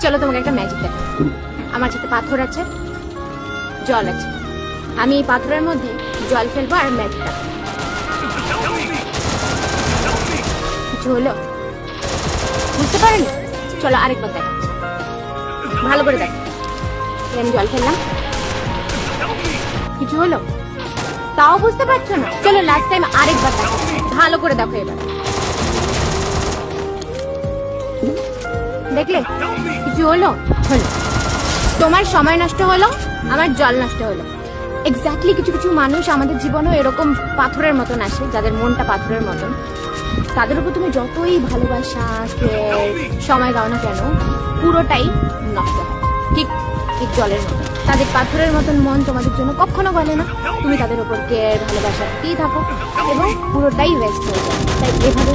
চলো তোমাকে একটা ম্যাজিক দেখ। আমার সাথে পাথর আছে, জল আছে, আমি এই পাথরের মধ্যে জল ফেলবো আর ম্যাজিক দেখ। কিছু হলো? বুঝতে পারেনি? চলো আরেকবার দেখাচ্ছি, ভালো করে দেখ। আমি জল ফেললাম, কিছু হলো? তাও বুঝতে পারছো না? চলো লাস্ট টাইম আরেকবার দেখো, ভালো করে দেখো এবার। দেখলে কিছু হলো? হলো। তোমার সময় নষ্ট হলো, আমার জল নষ্ট হলো। এক্স্যাক্টলি কিছু কিছু মানুষ আমাদের জীবনেও এরকম পাথরের মতন আসে, যাদের মনটা পাথরের মতন। তাদের উপর তুমি যতই ভালোবাসা কেয়ার সময় দাও না কেন, পুরোটাই নষ্ট হয়। ঠিক ঠিক জলের মতন তাদের পাথরের মতন মন তোমাদের জন্য কখনো গলে না। তুমি তাদের উপর কেয়ার ভালোবাসা দিতেই থাকো এবং পুরোটাই ওয়েস্ট হয়ে যায়। তাই এভাবে